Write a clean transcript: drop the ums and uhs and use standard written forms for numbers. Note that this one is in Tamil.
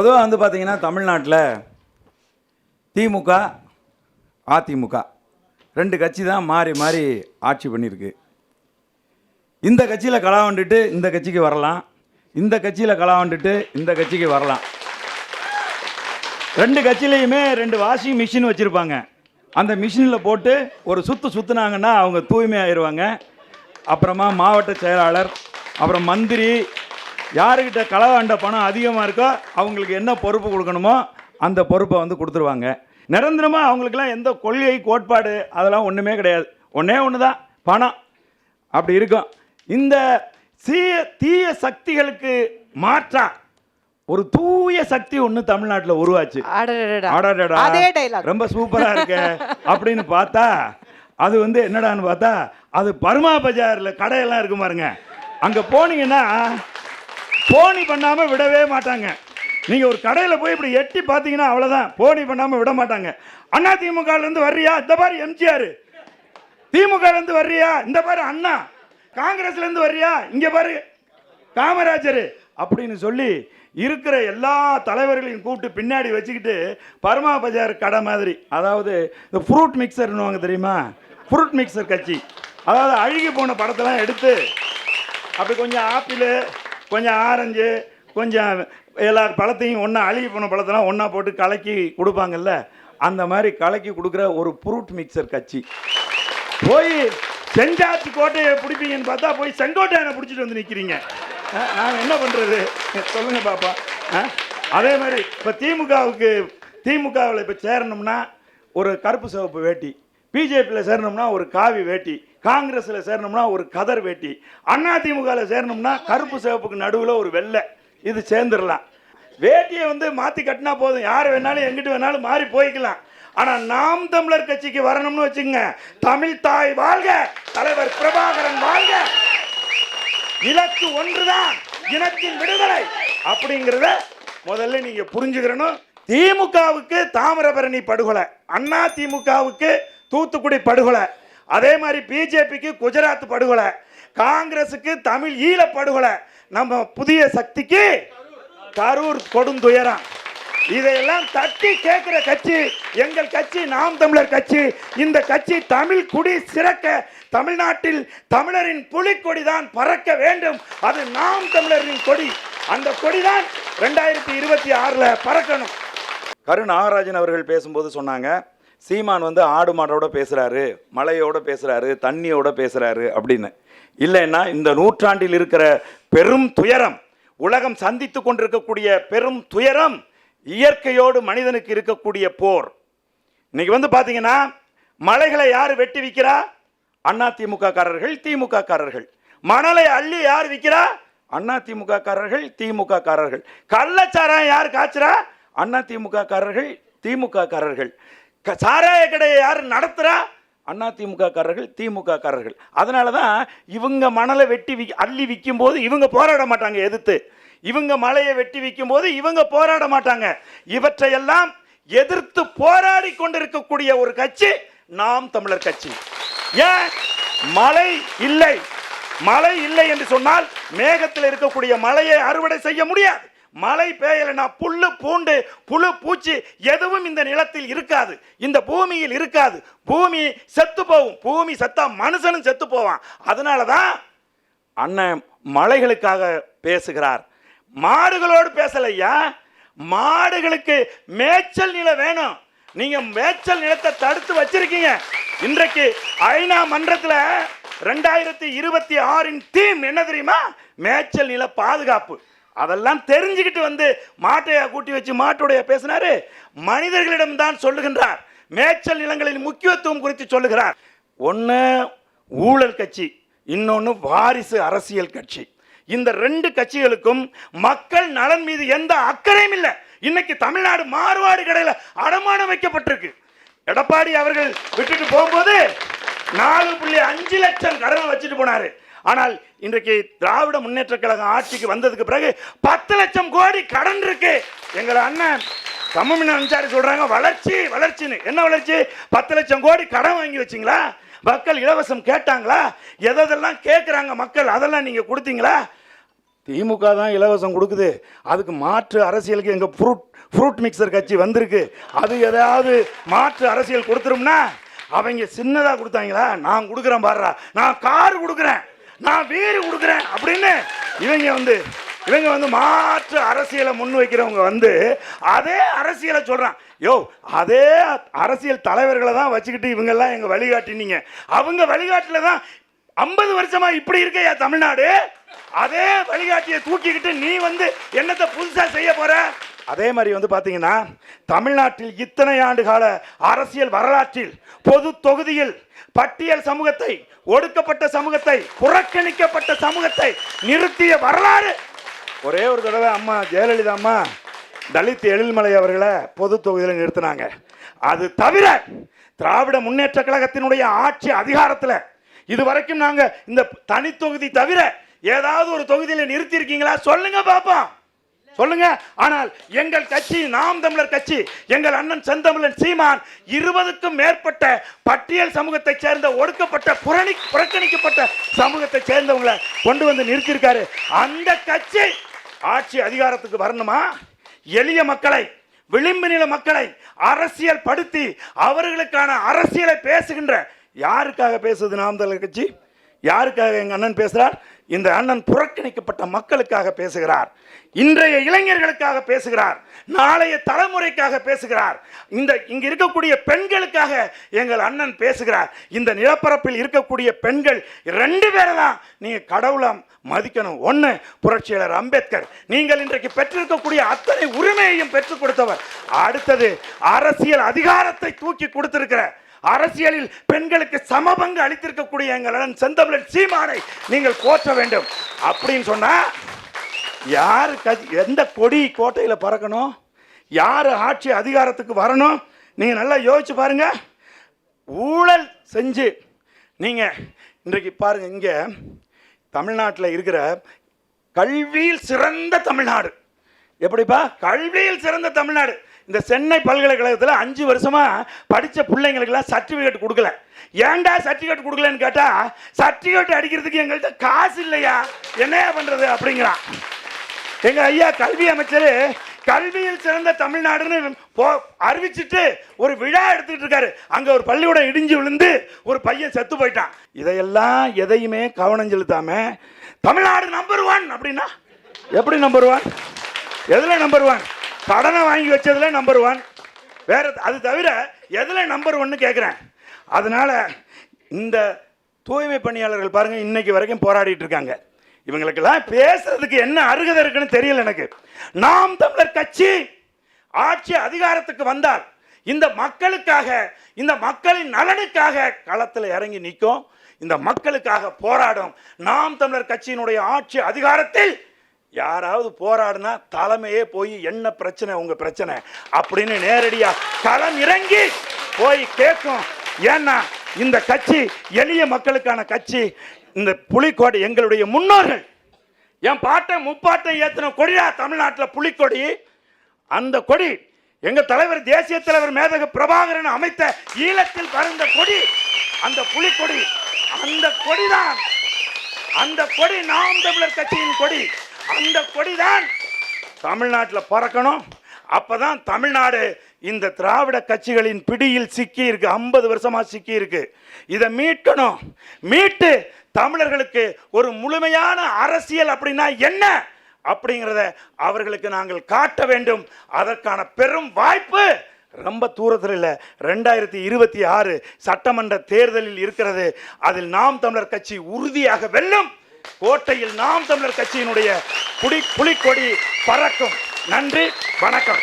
பொதுவாக வந்து பார்த்தீங்கன்னா தமிழ்நாட்டில் திமுக அதிமுக ரெண்டு கட்சி தான் மாறி மாறி ஆட்சி பண்ணியிருக்கு. இந்த கட்சியில் கலாவண்டுட்டு இந்த கட்சிக்கு வரலாம், இந்த கட்சியில் கலாவண்டுட்டு இந்த கட்சிக்கு வரலாம். ரெண்டு கட்சியிலையுமே ரெண்டு வாஷிங் மிஷின் வச்சுருப்பாங்க. அந்த மிஷினில் போட்டு ஒரு சுற்றுனாங்கன்னா அவங்க தூய்மையாகிடுவாங்க. அப்புறமா மாவட்ட செயலாளர், அப்புறம் மந்திரி, யாருக்கிட்ட களவாண்ட பணம் அதிகமாக இருக்கோ அவங்களுக்கு என்ன பொறுப்பு கொடுக்கணுமோ அந்த பொறுப்பை வந்து கொடுத்துருவாங்க. நிரந்தரமாக அவங்களுக்கெல்லாம் எந்த கொள்கை கோட்பாடு அதெல்லாம் ஒன்றுமே கிடையாது. ஒன்றே ஒன்று தான், பணம். அப்படி இருக்கும். இந்த தீய சக்திகளுக்கு மாற்றா ஒரு தூய சக்தி ஒன்று தமிழ்நாட்டில் உருவாச்சு. ரொம்ப சூப்பராக இருக்க அப்படின்னு பார்த்தா அது வந்து என்னடான்னு பார்த்தா அது பர்மா பஜாரில் கடையெல்லாம் இருக்கு பாருங்க. அங்கே போனீங்கன்னா போனி பண்ணாமல் விடவே மாட்டாங்க. நீங்கள் ஒரு கடையில் போய் இப்படி எட்டி பார்த்தீங்கன்னா அவ்வளோதான், போனி பண்ணாமல் விட மாட்டாங்க. அண்ணா திமுகலேருந்து வர்றியா, இந்த பாரு எம்ஜிஆர். திமுகலேருந்து வர்றியா, இந்த பாரு அண்ணா. காங்கிரஸ்லேருந்து வர்றியா, இங்கே பாரு காமராஜர் அப்படின்னு சொல்லி இருக்கிற எல்லா தலைவர்களையும் கூப்பிட்டு பின்னாடி வச்சுக்கிட்டு பர்மா பஜார் கடை மாதிரி, அதாவது இந்த ஃப்ரூட் மிக்சர்னுவாங்க தெரியுமா, ஃப்ரூட் மிக்சர் கட்சி. அதாவது அழுகி போன படத்தெல்லாம் எடுத்து அப்படி கொஞ்சம் ஆப்பிள், கொஞ்சம் ஆரஞ்சு, கொஞ்சம் எல்லா பழத்தையும் ஒன்றா, அழுகி போன பழத்தெல்லாம் ஒன்றா போட்டு கலக்கி கொடுப்பாங்கல்ல, அந்த மாதிரி கலக்கி கொடுக்குற ஒரு ஃப்ரூட் மிக்சர் கட்சி. போய் செஞ்சாச்சி கோட்டையை பிடிப்பீங்கன்னு பார்த்தா போய் செங்கோட்டையனை பிடிச்சிட்டு வந்து நிற்கிறீங்க. நாங்கள் என்ன பண்ணுறது சொல்லுங்கள் பாப்பா. அதே மாதிரி இப்போ திமுகவில் இப்போ சேரணும்னா ஒரு கருப்பு சிவப்பு வேட்டி, பிஜேபியில் சேரணும்னா ஒரு காவி வேட்டி, காங்கிரஸில் சேரணும்னா ஒரு கதர் வேட்டி, அண்ணா திமுகவில் சேரணும்னா கருப்பு சிவப்புக்கு நடுவில் ஒரு வெள்ளை, இது சேர்ந்துடலாம். வேட்டியை வந்து மாற்றி கட்டினா போதும், யார் வேணாலும் எங்கிட்டு வேணாலும் மாறி போய்க்கலாம். ஆனால் நாம் தமிழர் கட்சிக்கு வரணும்னு வச்சுங்க, தமிழ் தாய் வாழ்க, தலைவர் பிரபாகரன் வாழ்க, இலக்கு ஒன்றுதான், இனத்தின் விடுதலை அப்படிங்கிறத முதல்ல நீங்க புரிஞ்சுக்கிறணும். திமுகவுக்கு தாமிரபரணி படுகொலை, அண்ணா திமுகவுக்கு தூத்துக்குடி படுகொலை, அதே மாதிரி பிஜேபிக்கு குஜராத் படுகொலை, காங்கிரசுக்கு தமிழ் ஈழ படுகொலை, நம்ம புதிய சக்திக்கு கரூர் கொடுந்துயரம். இதையெல்லாம் தட்டி கேட்கிற கட்சி எங்கள் கட்சி, நாம் தமிழர் கட்சி. இந்த கட்சி தமிழ் குடி சிறக்க, தமிழ்நாட்டில் தமிழரின் புலிக்கொடி தான் பறக்க வேண்டும். அது நாம் தமிழரின் கொடி. அந்த கொடிதான் 2026 பறக்கணும். கரு நாகராஜன் அவர்கள் பேசும்போது சொன்னாங்க, சீமான் வந்து ஆடு மாடோட பேசுறாரு, மலையோட பேசுறாரு, தண்ணியோட பேசுறாரு அப்படின்னு. இல்லைன்னா இந்த நூற்றாண்டில் இருக்கிற பெரும் துயரம், உலகம் சந்தித்து கொண்டிருக்கக்கூடிய பெரும் துயரம், இயற்கையோடு மனிதனுக்கு இருக்கக்கூடிய போர். இன்னைக்கு வந்து பாத்தீங்கன்னா மலைகளை யாரு வெட்டி விற்கிறா? அண்ணா திமுக காரர்கள், திமுக காரர்கள். மணலை அள்ளி யார் விற்கிறா? அண்ணா திமுக காரர்கள், திமுக காரர்கள். கள்ளச்சாராயம் யார் காய்ச்சறா? அண்ணா திமுக காரர்கள், திமுக காரர்கள். சாராய கடையை யார் நடத்துறா? அண்ணா திமுக காரர்கள், திமுக காரர்கள். அதனாலதான் இவங்க மணலை வெட்டி அள்ளி விற்கும் போது இவங்க போராட மாட்டாங்க எதிர்த்து, இவங்க மலையை வெட்டி விற்கும் போது இவங்க போராட மாட்டாங்க. இவற்றையெல்லாம் எதிர்த்து போராடி கொண்டிருக்கக்கூடிய ஒரு கட்சி நாம் தமிழர் கட்சி. ஏன் மழை இல்லை? மழை இல்லை என்று சொன்னால் மேகத்தில் இருக்கக்கூடிய மழையை அறுவடை செய்ய முடியாது. மழை பெய்யலைன்னா புல்லு பூண்டு புழு பூச்சி எதுவும் இந்த நிலத்தில் இருக்காது, இந்த பூமியில் இருக்காது. பூமி செத்து போகும். பூமி செத்தா மனுஷனும் செத்து போவான். அதனாலதான் அண்ணன் மலைகளுக்காக பேசுகிறார். மாடுகளோடு பேசலையா? மாடுகளுக்கு மேய்ச்சல் நிலம் வேணும். நீங்க மேய்ச்சல் நிலத்தை தடுத்து வச்சிருக்கீங்க. இன்றைக்கு ஐநா மன்றத்தில் 2026 தீம் என்ன தெரியுமா? மேய்ச்சல் நில பாதுகாப்பு. அதெல்லாம் தெரிஞ்சுக்கிட்டு வந்து மாட்டையா கூட்டி வச்சு மாட்டுடைய பேசினாரு. மனிதர்களிடம் தான் சொல்லுகின்றார். மேய்ச்சல் நிலங்களின் முக்கியத்துவம் குறித்து சொல்லுகிறார். ஒன்று ஊழல் கட்சி, இன்னொன்று வாரிசு அரசியல் கட்சி. இந்த ரெண்டு கட்சிகளுக்கும் மக்கள் நலன் மீது எந்த அக்கறையும் இல்லை. இன்னைக்கு தமிழ்நாடு மாறுவாடு கடையில் அடமானம் வைக்கப்பட்டிருக்கு. எடப்பாடி அவர்கள் விட்டுட்டு போகும்போது 4.5 லட்சம் கடன் வச்சுட்டு போனாரு. ஆனால் இன்றைக்கு திராவிட முன்னேற்ற கழகம் ஆட்சிக்கு வந்ததுக்கு பிறகு 10 லட்சம் கோடி கடன் இருக்கு. எங்களை அண்ணன் சமமின் அன்சாரி சொல்றாங்க வளர்ச்சி வளர்ச்சின்னு. என்ன வளர்ச்சி? 10 லட்சம் கோடி கடன் வாங்கி வச்சிங்களா? மக்கள் இலவசம் கேட்டாங்களா? எதெல்லாம் கேட்குறாங்க மக்கள், அதெல்லாம் நீங்க கொடுத்தீங்களா? திமுக தான் இலவசம் கொடுக்குது, அதுக்கு மாற்று அரசியலுக்கு எங்கள் ஃப்ரூட் மிக்சர் கட்சி வந்திருக்கு, அது ஏதாவது மாற்று அரசியல் கொடுத்துரும்னா அவங்க சின்னதாக கொடுத்தாங்களா, நான் கொடுக்குறேன் பாடுறா, நான் கார் கொடுக்குறேன், நான் வீடு கொடுக்குறேன் அப்படின்னு இவங்க வந்து மாற்று அரசியலை முன் வைக்கிறவங்க வந்து அதே அரசியலை சொல்கிறான். யோ, அதே அரசியல் தலைவர்களை தான் வச்சுக்கிட்டு இவங்கெல்லாம் எங்கள் வழிகாட்டினீங்க, அவங்க வழிகாட்டில் தான் 50 வருஷமா இப்படி இருக்கையா தமிழ்நாடு, அதே வழிகாட்டியை தூக்கிக்கிட்டு நீ வந்து என்னத்தை புதுசா செய்ய போற? அதே மாதிரி வந்து பாத்தீங்கன்னா தமிழ்நாட்டில் இத்தனை ஆண்டு கால அரசியல் வரலாற்றில் பொது தொகுதியில் பட்டியல் சமூகத்தை, ஒடுக்கப்பட்ட சமூகத்தை, புறக்கணிக்கப்பட்ட சமூகத்தை நிறுத்திய வரலாறு ஒரே ஒரு தடவை அம்மா ஜெயலலிதா அம்மா தலித் எழில்மலை அவர்களை பொது தொகுதியில் நிறுத்தினாங்க. அது தவிர திராவிட முன்னேற்ற கழகத்தினுடைய ஆட்சி அதிகாரத்தில் இதுவரைக்கும் நாங்க இந்த தனி தொகுதி தவிர ஏதாவது ஒரு தொகுதியில நிறுத்தி இருக்கீங்களா? சொல்லுங்க பாப்போம், சொல்லுங்க. ஆனால் எங்கள் கட்சி நாம் தமிழர் கட்சி, எங்கள் அண்ணன் செந்தமிழன் சீமான் 20க்கும் மேற்பட்ட பட்டியல் சமூகத்தை சேர்ந்த ஒடுக்கப்பட்ட புறக்கணிக்கப்பட்ட சமூகத்தை சேர்ந்தவங்களை கொண்டு வந்து நிறுத்தியிருக்காரு. அந்த கட்சி ஆட்சி அதிகாரத்துக்கு வரணுமா? எளிய மக்களை, விளிம்பு நில மக்களை அரசியல் படுத்தி அவர்களுக்கான அரசியலை பேசுகின்ற, யாருக்காக பேசுது நாம் தமிழர் கட்சி? யாருக்காக எங்க அண்ணன் பேசுறார்? இந்த அண்ணன் புறக்கணிக்கப்பட்ட மக்களுக்காக பேசுகிறார், இன்றைய இளைஞர்களுக்காக பேசுகிறார், நாளைய தலைமுறைக்காக பேசுகிறார், இங்க இருக்கக்கூடிய பெண்களுக்காக எங்கள் அண்ணன் பேசுகிறார். இந்த நிலப்பரப்பில் இருக்கக்கூடிய பெண்கள் 2 பேரை தான் நீங்க கடவுளம் மதிக்கணும். ஒன்று புரட்சியாளர் அம்பேத்கர், நீங்கள் இன்றைக்கு பெற்றிருக்கக்கூடிய அத்தனை உரிமையையும் பெற்றுக் கொடுத்தவர். அடுத்தது அரசியல் அதிகாரத்தை தூக்கி கொடுத்திருக்கிற, அரசியலில் பெண்களுக்கு சமபங்கு அளித்திருக்கக்கூடிய எங்களுடன் செந்தமிழன் சீமானை நீங்கள் போற்ற வேண்டும். அப்படின்னு சொன்னா யாரு எந்த கொடி கோட்டையில பறக்கணும், யாரு ஆட்சி அதிகாரத்துக்கு வரணும்? நீங்க நல்லா யோசிச்சு பாருங்க. ஊழல் செஞ்சு நீங்க இன்றைக்கு பாருங்க, இங்க தமிழ்நாட்டில் இருக்கிற கல்வியில் சிறந்த தமிழ்நாடு, எப்படிப்பா கல்வியில் சிறந்த தமிழ்நாடு. இந்த சென்னை பல்கலைக்கழகத்தில் 5 வருஷமா படித்த பிள்ளைங்களுக்கெல்லாம் சர்டிஃபிகேட் கொடுக்கல. ஏன்டா சர்டிஃபிகேட் கொடுக்கலன்னு கேட்டால், சர்டிஃபிகேட் அடிக்கிறதுக்கு எங்கள்கிட்ட காசு இல்லையா, என்ன பண்ணுறது அப்படிங்கிறான். எங்கள் ஐயா கல்வி அமைச்சர் கல்வியில் சிறந்த தமிழ்நாடுன்னு அறிவிச்சுட்டு ஒரு விழா எடுத்துக்கிட்டு இருக்காரு. அங்கே ஒரு பள்ளிக்கூடம் இடிஞ்சு விழுந்து ஒரு பையன் செத்து போயிட்டான். இதையெல்லாம் எதையுமே கவனம் செலுத்தாம தமிழ்நாடு நம்பர் 1 அப்படின்னா எப்படி நம்பர் 1? எதுல நம்பர் 1? கடனை வாங்கி வச்சதுல நம்பர் 1. வேற அது தவிர எதுல நம்பர் 1 கேட்குறேன். அதனால இந்த தூய்மை பணியாளர்கள் பாருங்க, இன்னைக்கு வரைக்கும் போராடிட்டு இருக்காங்க. இவங்களுக்கெல்லாம் பேசுறதுக்கு என்ன அருகதை இருக்குன்னு தெரியல எனக்கு. நாம் தமிழர் கட்சி ஆட்சி அதிகாரத்துக்கு வந்தால் இந்த மக்களுக்காக, இந்த மக்களின் நலனுக்காக களத்தில் இறங்கி நிற்கும், இந்த மக்களுக்காக போராடும். நாம் தமிழர் கட்சியினுடைய ஆட்சி அதிகாரத்தில் யாராவது போராடினா தலைமையே போய் என்ன பிரச்சனை, உங்க பிரச்சனை அப்படின்னு நேரடியா களம் இறங்கி போய் கேட்கும். ஏன்னா இந்த கட்சி எளிய மக்களுக்கான கட்சி. இந்த புலிக்கொடி எங்களுடைய முன்னோர்கள், என் பாட்டை முப்பாட்டை ஏற்றின கொடியா தமிழ்நாட்டில் புலிக்கொடி. அந்த கொடி எங்க தலைவர், தேசிய தலைவர் மேதகு பிரபாகரன் அமைத்த ஈழத்தில் பறந்த கொடி, அந்த புலிக்கொடி. அந்த கொடிதான், அந்த கொடி நாம் தமிழர் கட்சியின் கொடி. அந்த கொடிதான் தமிழ்நாட்டில் பறக்கணும். அப்பதான் தமிழ்நாடு இந்த திராவிட கட்சிகளின் பிடியில் சிக்கி இருக்கு, 50 வருஷமா சிக்கி இருக்கு. இதை மீட்கணும். மீட்டு தமிழர்களுக்கு ஒரு முழுமையான அரசியல் அப்படின்னா என்ன அப்படிங்கிறத அவர்களுக்கு நாங்கள் காட்ட வேண்டும். அதற்கான பெரும் வாய்ப்பு ரொம்ப தூரத்தில் இல்லை, 2026 சட்டமன்ற தேர்தலில் இருக்கிறது. அதில் நாம் தமிழர் கட்சி உறுதியாக வெல்லும். கோட்டையில் நாம் தமிழர் கட்சியினுடைய புலிக்கொடி பறக்கும். நன்றி, வணக்கம்.